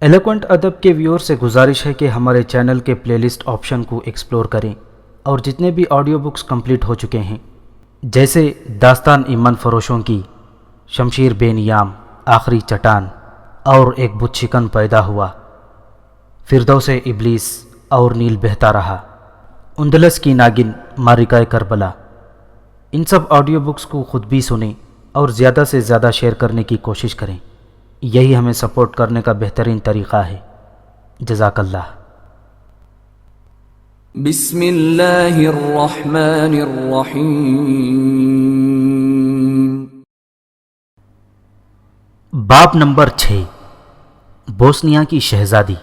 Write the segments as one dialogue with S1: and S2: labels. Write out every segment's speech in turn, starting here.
S1: Eloquent ادب کے ویور سے گزارش ہے کہ ہمارے چینل کے پلے لسٹ آپشن کو ایکسپلور کریں اور جتنے بھی آڈیو بکس کمپلیٹ ہو چکے ہیں جیسے داستان ایمن فروشوں کی، شمشیر بے نیام، آخری چٹان اور ایک بت شکن پیدا ہوا، فردوس ابلیس اور نیل بہتا رہا، اندلس کی ناگن، مارکہ کربلا، ان سب آڈیو بکس کو خود بھی سنیں اور زیادہ سے زیادہ شیئر کرنے کی کوشش کریں۔ یہی ہمیں سپورٹ کرنے کا بہترین طریقہ ہے۔ جزاک اللہ۔
S2: بسم اللہ الرحمن الرحیم۔
S1: باب نمبر 6، بوسنیا کی شہزادی۔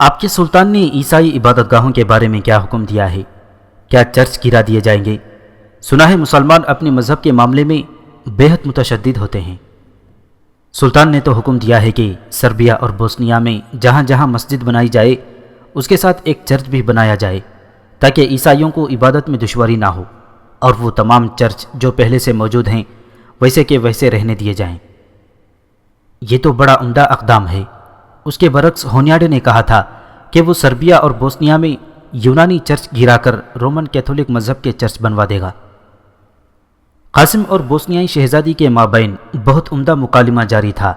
S1: آپ کے سلطان نے عیسائی عبادت گاہوں کے بارے میں کیا حکم دیا ہے؟ کیا چرچ گرا دیے جائیں گے؟ سنا ہے مسلمان اپنے مذہب کے معاملے میں بے حد متشدد ہوتے ہیں۔ سلطان نے تو حکم دیا ہے کہ سربیا اور بوسنیا میں جہاں جہاں مسجد بنائی جائے اس کے ساتھ ایک چرچ بھی بنایا جائے تاکہ عیسائیوں کو عبادت میں دشواری نہ ہو، اور وہ تمام چرچ جو پہلے سے موجود ہیں ویسے کے ویسے رہنے دیے جائیں۔ یہ تو بڑا عمدہ اقدام ہے۔ اس کے برعکس ہونیاڈے نے کہا تھا کہ وہ سربیا اور بوسنیا میں یونانی چرچ گرا کر رومن کیتھولک مذہب کے چرچ بنوا دے گا۔ قاسم اور بوسنیائی شہزادی کے مابین بہت عمدہ مکالمہ جاری تھا۔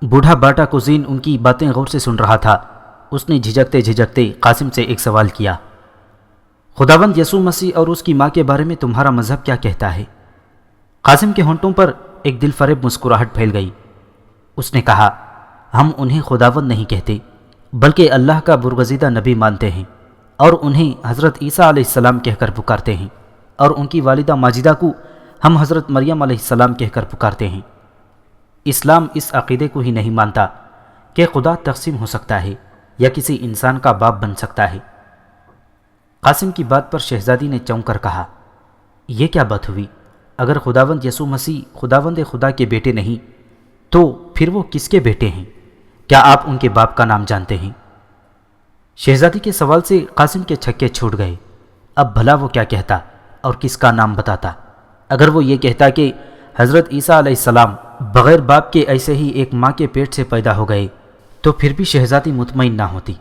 S1: بوڑھا باٹا کوزین ان کی باتیں غور سے سن رہا تھا۔ اس نے جھجکتے جھجکتے قاسم سے ایک سوال کیا، خداوند یسوع مسیح اور اس کی ماں کے بارے میں تمہارا مذہب کیا کہتا ہے؟ قاسم کے ہونٹوں پر ایک دل فریب مسکراہٹ پھیل گئی۔ اس نے کہا، ہم انہیں خداوند نہیں کہتے بلکہ اللہ کا برگزیدہ نبی مانتے ہیں، اور انہیں حضرت عیسیٰ علیہ السلام کہہ کر پکارتے ہیں، اور ان کی والدہ ماجدہ کو ہم حضرت مریم علیہ السلام کہہ کر پکارتے ہیں۔ اسلام اس عقیدے کو ہی نہیں مانتا کہ خدا تقسیم ہو سکتا ہے یا کسی انسان کا باپ بن سکتا ہے۔ قاسم کی بات پر شہزادی نے چونک کر کہا، یہ کیا بات ہوئی؟ اگر خداوند یسوع مسیح خداوند خدا کے بیٹے نہیں تو پھر وہ کس کے بیٹے ہیں؟ کیا آپ ان کے باپ کا نام جانتے ہیں؟ شہزادی کے سوال سے قاسم کے چھکے چھوٹ گئے۔ اب بھلا وہ کیا کہتا اور کس کا نام بتاتا؟ اگر وہ یہ کہتا کہ حضرت عیسیٰ علیہ السلام بغیر باپ کے ایسے ہی ایک ماں کے پیٹ سے پیدا ہو گئے تو پھر بھی شہزادی مطمئن نہ ہوتی،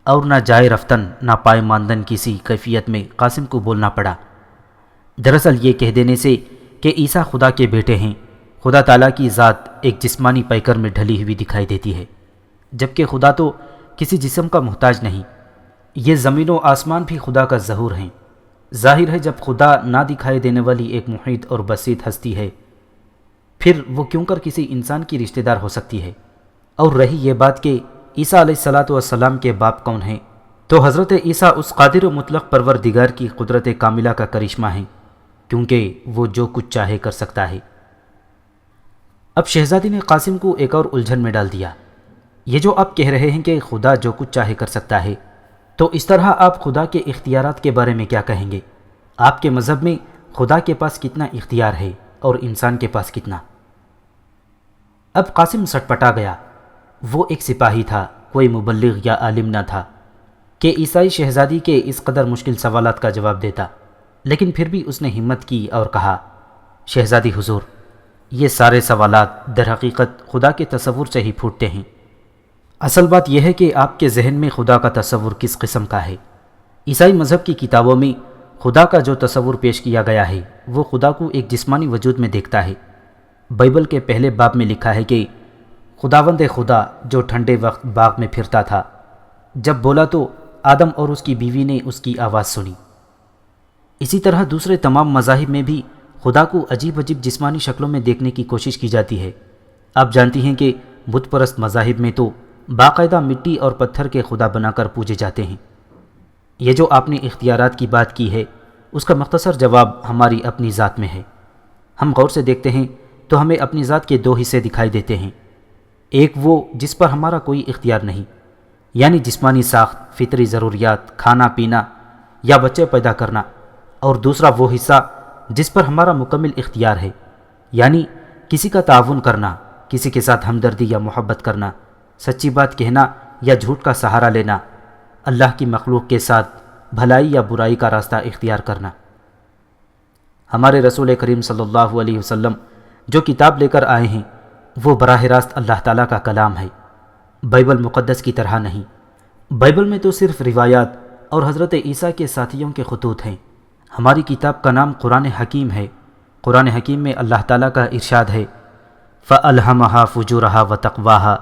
S1: اور نہ جائے رفتن نہ پائے ماندن کسی کیفیت میں قاسم کو بولنا پڑا۔ دراصل یہ کہہ دینے سے کہ عیسیٰ خدا کے بیٹے ہیں، خدا تعالیٰ کی ذات ایک جسمانی پیکر میں ڈھلی ہوئی دکھائی دیتی ہے، جبکہ خدا تو کسی جسم کا محتاج نہیں۔ یہ زمین و آسمان بھی خدا کا ظہور ہیں۔ ظاہر ہے جب خدا نہ دکھائی دینے والی ایک محیط اور بسیط ہستی ہے، پھر وہ کیوں کر کسی انسان کی رشتہ دار ہو سکتی ہے؟ اور رہی یہ بات کہ عیسیٰ علیہ السلام کے باپ کون ہیں، تو حضرت عیسیٰ اس قادر و مطلق پروردگار کی قدرت کاملہ کا کرشمہ ہیں، کیونکہ وہ جو کچھ چاہے کر سکتا ہے۔ اب شہزادی نے قاسم کو ایک اور الجھن میں ڈال دیا۔ یہ جو آپ کہہ رہے ہیں کہ خدا جو کچھ چاہے کر سکتا ہے، تو اس طرح آپ خدا کے اختیارات کے بارے میں کیا کہیں گے؟ آپ کے مذہب میں خدا کے پاس کتنا اختیار ہے اور انسان کے پاس کتنا؟ اب قاسم سٹپٹا گیا۔ وہ ایک سپاہی تھا، کوئی مبلغ یا عالم نہ تھا کہ عیسائی شہزادی کے اس قدر مشکل سوالات کا جواب دیتا، لیکن پھر بھی اس نے ہمت کی اور کہا، شہزادی حضور، یہ سارے سوالات در حقیقت خدا کے تصور سے ہی پھوٹتے ہیں۔ اصل بات یہ ہے کہ آپ کے ذہن میں خدا کا تصور کس قسم کا ہے۔ عیسائی مذہب کی کتابوں میں خدا کا جو تصور پیش کیا گیا ہے وہ خدا کو ایک جسمانی وجود میں دیکھتا ہے۔ بائبل کے پہلے باب میں لکھا ہے کہ خداوند خدا جو ٹھنڈے وقت باغ میں پھرتا تھا، جب بولا تو آدم اور اس کی بیوی نے اس کی آواز سنی۔ اسی طرح دوسرے تمام مذاہب میں بھی خدا کو عجیب عجیب جسمانی شکلوں میں دیکھنے کی کوشش کی جاتی ہے۔ آپ جانتی ہیں کہ بت پرست مذاہب میں تو باقاعدہ مٹی اور پتھر کے خدا بنا کر پوجے جاتے ہیں۔ یہ جو آپ نے اختیارات کی بات کی ہے، اس کا مختصر جواب ہماری اپنی ذات میں ہے۔ ہم غور سے دیکھتے ہیں تو ہمیں اپنی ذات کے دو حصے دکھائی دیتے ہیں۔ ایک وہ جس پر ہمارا کوئی اختیار نہیں، یعنی جسمانی ساخت، فطری ضروریات، کھانا پینا یا بچے پیدا کرنا، اور دوسرا وہ حصہ جس پر ہمارا مکمل اختیار ہے، یعنی کسی کا تعاون کرنا، کسی کے ساتھ ہمدردی یا محبت کرنا، سچی بات کہنا یا جھوٹ کا سہارا لینا، اللہ کی مخلوق کے ساتھ بھلائی یا برائی کا راستہ اختیار کرنا۔ ہمارے رسول کریم صلی اللہ علیہ وسلم جو کتاب لے کر آئے ہیں وہ براہ راست اللہ تعالیٰ کا کلام ہے، بائبل مقدس کی طرح نہیں۔ بائبل میں تو صرف روایات اور حضرت عیسیٰ کے ساتھیوں کے خطوط ہیں۔ ہماری کتاب کا نام قرآن حکیم ہے۔ قرآن حکیم میں اللہ تعالیٰ کا ارشاد ہے، فَأَلْهَمَهَا فُجُورَهَا وَتَقْوَاهَا،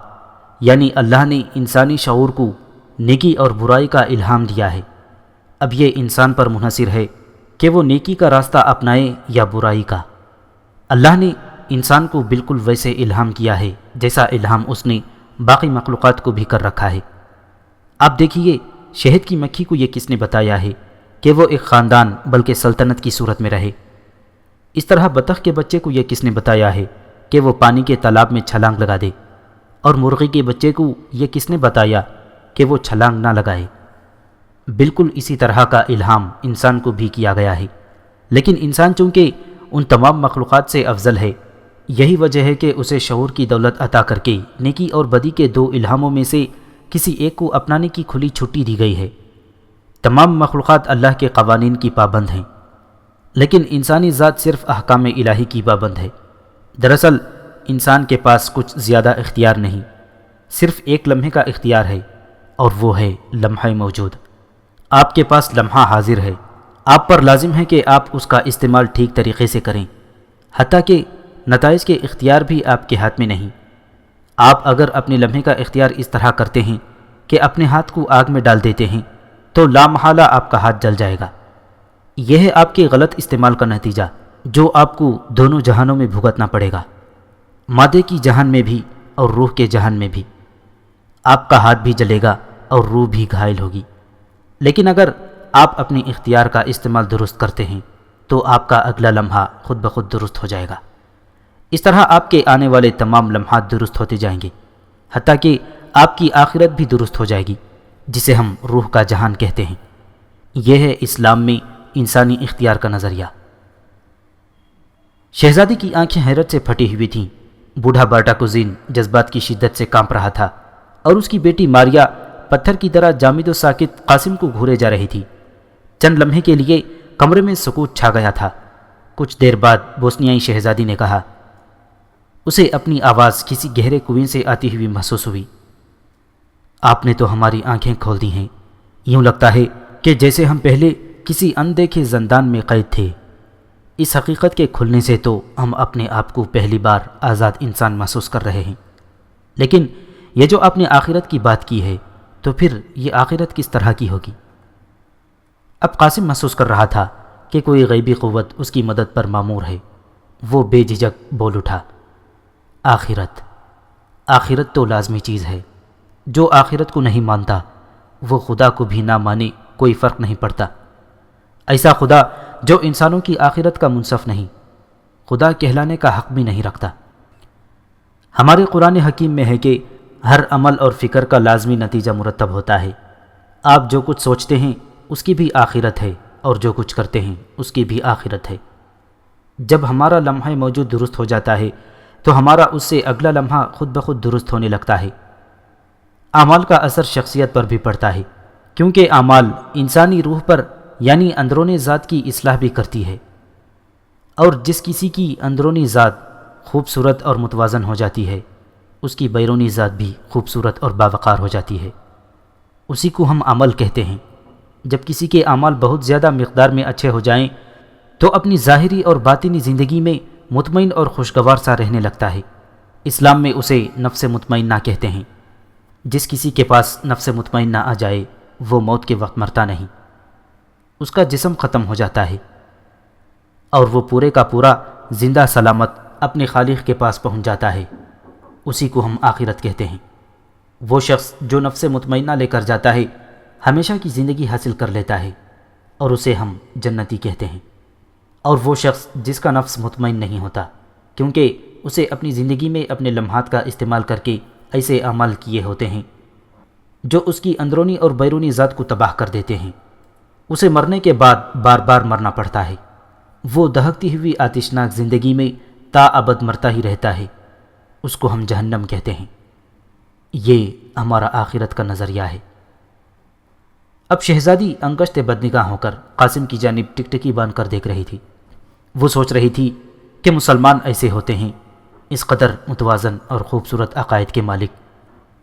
S1: یعنی اللہ نے انسانی شعور کو نیکی اور برائی کا الہام دیا ہے۔ اب یہ انسان پر منحصر ہے کہ وہ نیکی کا راستہ اپنائے یا برائی کا۔ اللہ نے انسان کو بالکل ویسے الہام کیا ہے جیسا الہام اس نے باقی مخلوقات کو بھی کر رکھا ہے۔ آپ دیکھیے، شہد کی مکھی کو یہ کس نے بتایا ہے کہ وہ ایک خاندان بلکہ سلطنت کی صورت میں رہے؟ اس طرح بطخ کے بچے کو یہ کس نے بتایا ہے کہ وہ پانی کے تالاب میں چھلانگ لگا دے؟ اور مرغی کے بچے کو یہ کس نے بتایا کہ وہ چھلانگ نہ لگائے؟ بالکل اسی طرح کا الہام انسان کو بھی کیا گیا ہے، لیکن انسان چونکہ ان تمام مخلوقات سے افضل ہے، یہی وجہ ہے کہ اسے شعور کی دولت عطا کر کے نیکی اور بدی کے دو الہاموں میں سے کسی ایک کو اپنانے کی کھلی چھٹی دی گئی ہے۔ تمام مخلوقات اللہ کے قوانین کی پابند ہیں، لیکن انسانی ذات صرف احکام الہی کی پابند ہے۔ دراصل انسان کے پاس کچھ زیادہ اختیار نہیں، صرف ایک لمحے کا اختیار ہے، اور وہ ہے لمحہ موجود۔ آپ کے پاس لمحہ حاضر ہے، آپ پر لازم ہے کہ آپ اس کا استعمال ٹھیک طریقے سے کریں، حتیٰ کہ نتائج کے اختیار بھی آپ کے ہاتھ میں نہیں۔ آپ اگر اپنے لمحے کا اختیار اس طرح کرتے ہیں کہ اپنے ہاتھ کو آگ میں ڈال دیتے ہیں تو لامحالہ آپ کا ہاتھ جل جائے گا۔ یہ ہے آپ کے غلط استعمال کا نتیجہ، جو آپ کو دونوں جہانوں میں بھگتنا پڑے گا، مادے کی جہان میں بھی اور روح کے جہان میں بھی۔ آپ کا ہاتھ بھی جلے گا اور روح بھی گھائل ہوگی۔ لیکن اگر آپ اپنی اختیار کا استعمال درست کرتے ہیں تو آپ کا اگلا لمحہ خود بخود درست ہو جائے گا۔ اس طرح آپ کے آنے والے تمام لمحات درست ہوتے جائیں گے، حتیٰ کہ آپ کی آخرت بھی درست ہو جائے گی، جسے ہم روح کا جہان کہتے ہیں۔ یہ ہے اسلام میں انسانی اختیار کا نظریہ۔ شہزادی کی آنکھیں حیرت سے پھٹی ہوئی تھیں۔ بوڑھا باٹا کوزین جذبات کی شدت سے کانپ رہا تھا، اور اس کی بیٹی ماریا پتھر کی طرح جامد و ساکت قاسم کو گھورے جا رہی تھی۔ چند لمحے کے لیے کمرے میں سکوت چھا گیا تھا۔ کچھ دیر بعد بوسنیائی شہزادی نے کہا، اسے اپنی آواز کسی گہرے کنویں سے آتی ہوئی محسوس ہوئی، آپ نے تو ہماری آنکھیں کھول دی ہیں۔ یوں لگتا ہے کہ جیسے ہم پہلے کسی اندیکھے زندان میں قید تھے۔ اس حقیقت کے کھلنے سے تو ہم اپنے آپ کو پہلی بار آزاد انسان محسوس کر رہے ہیں۔ لیکن یہ جو آپ نے آخرت کی بات کی ہے، تو پھر یہ آخرت کس طرح کی ہوگی؟ اب قاسم محسوس کر رہا تھا کہ کوئی غیبی قوت اس کی مدد پر مامور ہے۔ وہ بے جھجک بول اٹھا، آخرت، آخرت تو لازمی چیز ہے۔ جو آخرت کو نہیں مانتا وہ خدا کو بھی نہ مانے، کوئی فرق نہیں پڑتا۔ ایسا خدا جو انسانوں کی آخرت کا منصف نہیں، خدا کہلانے کا حق بھی نہیں رکھتا۔ ہمارے قرآن حکیم میں ہے کہ ہر عمل اور فکر کا لازمی نتیجہ مرتب ہوتا ہے۔ آپ جو کچھ سوچتے ہیں اس کی بھی آخرت ہے، اور جو کچھ کرتے ہیں اس کی بھی آخرت ہے۔ جب ہمارا لمحہ موجود درست ہو جاتا ہے تو ہمارا اس سے اگلا لمحہ خود بخود درست ہونے لگتا ہے۔ اعمال کا اثر شخصیت پر بھی پڑتا ہے، کیونکہ اعمال انسانی روح پر یعنی اندرونی ذات کی اصلاح بھی کرتی ہے، اور جس کسی کی اندرونی ذات خوبصورت اور متوازن ہو جاتی ہے، اس کی بیرونی ذات بھی خوبصورت اور باوقار ہو جاتی ہے۔ اسی کو ہم عمل کہتے ہیں۔ جب کسی کے اعمال بہت زیادہ مقدار میں اچھے ہو جائیں تو اپنی ظاہری اور باطنی زندگی میں مطمئن اور خوشگوار سا رہنے لگتا ہے۔ اسلام میں اسے نفس مطمئنہ کہتے ہیں۔ جس کسی کے پاس نفس مطمئنہ آ جائے وہ موت کے وقت مرتا نہیں، اس کا جسم ختم ہو جاتا ہے، اور وہ پورے کا پورا زندہ سلامت اپنے خالق کے پاس پہنچ جاتا ہے۔ اسی کو ہم آخرت کہتے ہیں۔ وہ شخص جو نفس مطمئنہ لے کر جاتا ہے ہمیشہ کی زندگی حاصل کر لیتا ہے، اور اسے ہم جنتی کہتے ہیں۔ اور وہ شخص جس کا نفس مطمئن نہیں ہوتا، کیونکہ اسے اپنی زندگی میں اپنے لمحات کا استعمال کر کے ایسے اعمال کیے ہوتے ہیں جو اس کی اندرونی اور بیرونی ذات کو تباہ کر دیتے ہیں، اسے مرنے کے بعد بار بار مرنا پڑتا ہے۔ وہ دہکتی ہوئی آتشناک زندگی میں تا ابد مرتا ہی رہتا ہے، اس کو ہم جہنم کہتے ہیں۔ یہ ہمارا آخرت کا نظریہ ہے۔ اب شہزادی انگشت بدنگاہ ہو کر قاسم کی جانب ٹکٹکی باندھ کر دیکھ رہی تھی۔ وہ سوچ رہی تھی کہ مسلمان ایسے ہوتے ہیں اس قدر متوازن اور خوبصورت عقائد کے مالک،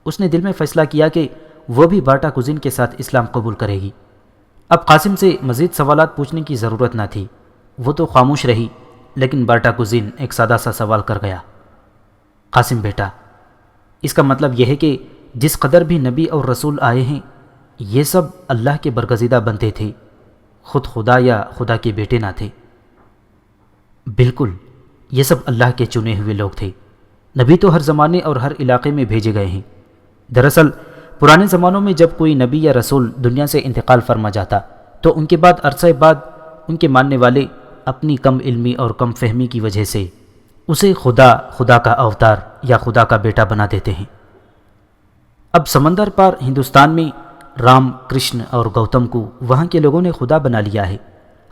S1: اس نے دل میں فیصلہ کیا کہ وہ بھی بارٹا کوزین کے ساتھ اسلام قبول کرے گی۔ اب قاسم سے مزید سوالات پوچھنے کی ضرورت نہ تھی، وہ تو خاموش رہی، لیکن بارٹا کوزین ایک سادہ سا سوال کر گیا۔ قاسم بیٹا، اس کا مطلب یہ ہے کہ جس قدر بھی نبی اور رسول آئے ہیں یہ سب اللہ کے برگزیدہ بندے تھے، خود خدا یا خدا کے بیٹے نہ تھے؟ بالکل، یہ سب اللہ کے چنے ہوئے لوگ تھے۔ نبی تو ہر زمانے اور ہر علاقے میں بھیجے گئے ہیں۔ دراصل پرانے زمانوں میں جب کوئی نبی یا رسول دنیا سے انتقال فرما جاتا تو ان کے بعد عرصہ بعد ان کے ماننے والے اپنی کم علمی اور کم فہمی کی وجہ سے اسے خدا کا اوتار یا خدا کا بیٹا بنا دیتے ہیں۔ اب سمندر پار ہندوستان میں رام، کرشن اور گوتم کو وہاں کے لوگوں نے خدا بنا لیا ہے،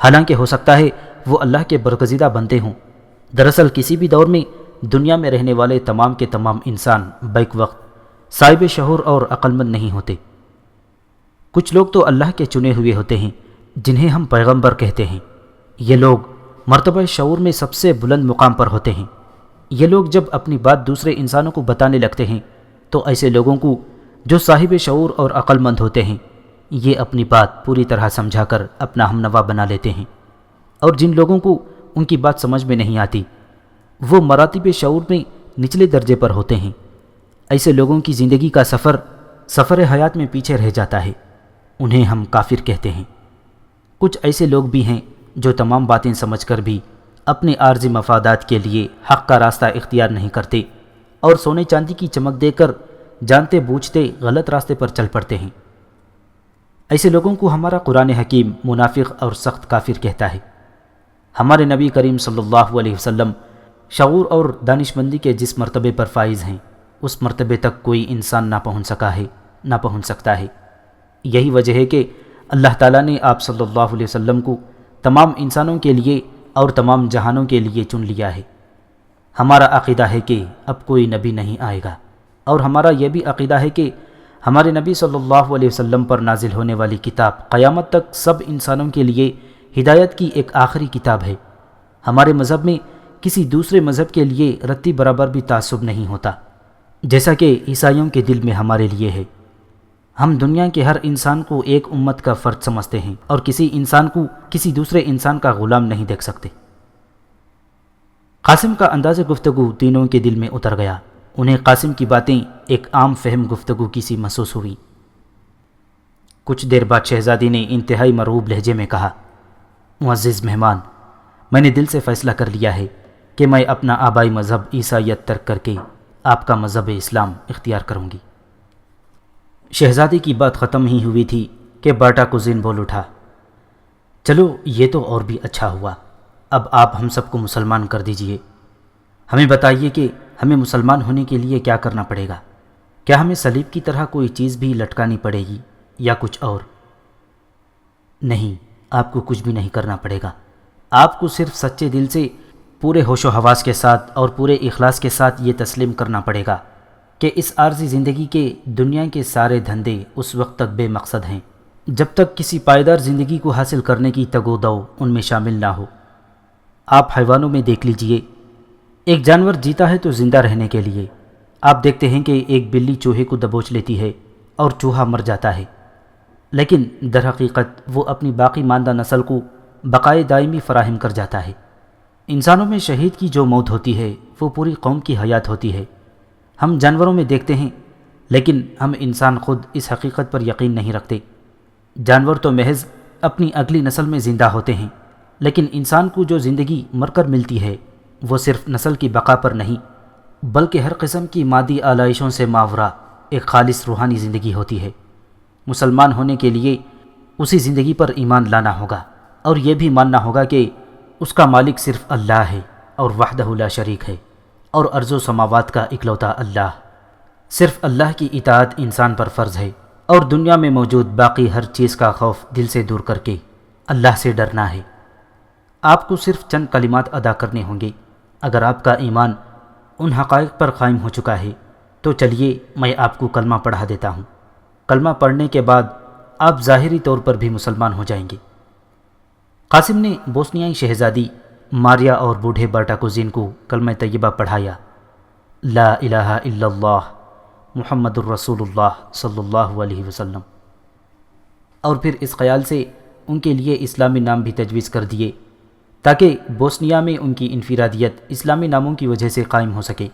S1: حالانکہ ہو سکتا ہے وہ اللہ کے برگزیدہ بندے ہوں۔ دراصل کسی بھی دور میں دنیا میں رہنے والے تمام کے تمام انسان بیک وقت صاحب شعور اور عقل مند نہیں ہوتے۔ کچھ لوگ تو اللہ کے چنے ہوئے ہوتے ہیں جنہیں ہم پیغمبر کہتے ہیں۔ یہ لوگ مرتبہ شعور میں سب سے بلند مقام پر ہوتے ہیں۔ یہ لوگ جب اپنی بات دوسرے انسانوں کو بتانے لگتے ہیں تو ایسے لوگوں کو جو صاحب شعور اور عقل مند ہوتے ہیں یہ اپنی بات پوری طرح سمجھا کر اپنا ہمنوا بنا لیتے ہیں، اور جن لوگوں کو ان کی بات سمجھ میں نہیں آتی وہ مراتب شعور میں نچلے درجے پر ہوتے ہیں۔ ایسے لوگوں کی زندگی کا سفر حیات میں پیچھے رہ جاتا ہے، انہیں ہم کافر کہتے ہیں۔ کچھ ایسے لوگ بھی ہیں جو تمام باتیں سمجھ کر بھی اپنے عارضی مفادات کے لیے حق کا راستہ اختیار نہیں کرتے اور سونے چاندی کی چمک دے کر جانتے بوجھتے غلط راستے پر چل پڑتے ہیں۔ ایسے لوگوں کو ہمارا قرآن حکیم منافق اور سخت کافر کہتا ہے۔ ہمارے نبی کریم صلی اللہ علیہ وسلم شعور اور دانشمندی کے جس مرتبے پر فائز ہیں اس مرتبے تک کوئی انسان نہ پہنچ سکتا ہے۔ یہی وجہ ہے کہ اللہ تعالیٰ نے آپ صلی اللہ علیہ وسلم کو تمام انسانوں کے لیے اور تمام جہانوں کے لیے چن لیا ہے۔ ہمارا عقیدہ ہے کہ اب کوئی نبی نہیں آئے گا، اور ہمارا یہ بھی عقیدہ ہے کہ ہمارے نبی صلی اللہ علیہ وسلم پر نازل ہونے والی کتاب قیامت تک سب انسانوں کے لیے ہدایت کی ایک آخری کتاب ہے۔ ہمارے مذہب میں کسی دوسرے مذہب کے لیے رتی برابر بھی تعصب نہیں ہوتا، جیسا کہ عیسائیوں کے دل میں ہمارے لیے ہے۔ ہم دنیا کے ہر انسان کو ایک امت کا فرد سمجھتے ہیں اور کسی انسان کو کسی دوسرے انسان کا غلام نہیں دیکھ سکتے۔ قاسم کا انداز گفتگو تینوں کے دل میں اتر گیا۔ انہیں قاسم کی باتیں ایک عام فہم گفتگو کی سی محسوس ہوئی۔ کچھ دیر بعد شہزادی نے انتہائی مرعوب لہجے میں کہا، معزز مہمان، میں نے دل سے فیصلہ کر لیا ہے کہ میں اپنا آبائی مذہب عیسائیت ترک کر کے آپ کا مذہب اسلام اختیار کروں گی۔ شہزادی کی بات ختم ہی ہوئی تھی کہ بارٹا کوزین بول اٹھا، چلو یہ تو اور بھی اچھا ہوا، اب آپ ہم سب کو مسلمان کر دیجئے۔ ہمیں بتائیے کہ ہمیں مسلمان ہونے کے لیے کیا کرنا پڑے گا؟ کیا ہمیں صلیب کی طرح کوئی چیز بھی لٹکانی پڑے گی یا کچھ اور؟ نہیں، آپ کو کچھ بھی نہیں کرنا پڑے گا۔ آپ کو صرف سچے دل سے پورے ہوش و حواس کے ساتھ اور پورے اخلاص کے ساتھ یہ تسلیم کرنا پڑے گا کہ اس عارضی زندگی کے دنیا کے سارے دھندے اس وقت تک بے مقصد ہیں جب تک کسی پائیدار زندگی کو حاصل کرنے کی تگ و دو ان میں شامل نہ ہو۔ آپ حیوانوں میں دیکھ لیجئے، ایک جانور جیتا ہے تو زندہ رہنے کے لیے۔ آپ دیکھتے ہیں کہ ایک بلی چوہے کو دبوچ لیتی ہے اور چوہا مر جاتا ہے، لیکن در حقیقت وہ اپنی باقی ماندہ نسل کو بقائے دائمی فراہم کر جاتا ہے۔ انسانوں میں شہید کی جو موت ہوتی ہے وہ پوری قوم کی حیات ہوتی ہے۔ ہم جانوروں میں دیکھتے ہیں، لیکن ہم انسان خود اس حقیقت پر یقین نہیں رکھتے۔ جانور تو محض اپنی اگلی نسل میں زندہ ہوتے ہیں، لیکن انسان کو جو زندگی مر کر ملتی ہے وہ صرف نسل کی بقا پر نہیں بلکہ ہر قسم کی مادی آلائشوں سے ماورا ایک خالص روحانی زندگی ہوتی ہے۔ مسلمان ہونے کے لیے اسی زندگی پر ایمان لانا ہوگا اور یہ بھی ماننا ہوگا کہ اس کا مالک صرف اللہ ہے اور وحدہ لا شریک ہے، اور ارض و سماوات کا اکلوتا اللہ۔ صرف اللہ کی اطاعت انسان پر فرض ہے، اور دنیا میں موجود باقی ہر چیز کا خوف دل سے دور کر کے اللہ سے ڈرنا ہے۔ آپ کو صرف چند کلمات ادا کرنے ہوں گے۔ اگر آپ کا ایمان ان حقائق پر قائم ہو چکا ہے تو چلیے میں آپ کو کلمہ پڑھا دیتا ہوں۔ کلمہ پڑھنے کے بعد آپ ظاہری طور پر بھی مسلمان ہو جائیں گے۔ قاسم نے بوسنیائی شہزادی ماریا اور بوڑھے بارٹا کوزین کو کلمہ طیبہ پڑھایا لا الہ الا اللہ محمد الرسول اللہ صلی اللہ علیہ وسلم، اور پھر اس خیال سے ان کے لیے اسلامی نام بھی تجویز کر دیے تاکہ بوسنیا میں ان کی انفرادیت اسلامی ناموں کی وجہ سے قائم ہو سکے۔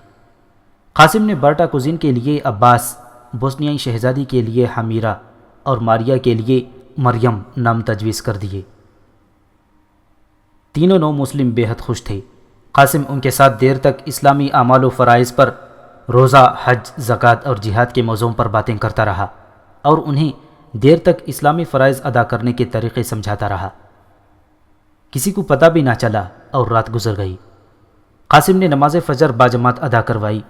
S1: قاسم نے بارٹا کوزین کے لیے عباس، بوسنیائی شہزادی کے لیے حمیرہ اور ماریا کے لیے مریم نام تجویز کر دیے۔ تینوں نو مسلم بے حد خوش تھے۔ قاسم ان کے ساتھ دیر تک اسلامی اعمال و فرائض پر، روزہ، حج، زکوٰۃ اور جہاد کے موضوعوں پر باتیں کرتا رہا اور انہیں دیر تک اسلامی فرائض ادا کرنے کے طریقے سمجھاتا رہا۔ کسی کو پتہ بھی نہ چلا اور رات گزر گئی۔ قاسم نے نماز فجر باجماعت ادا کروائی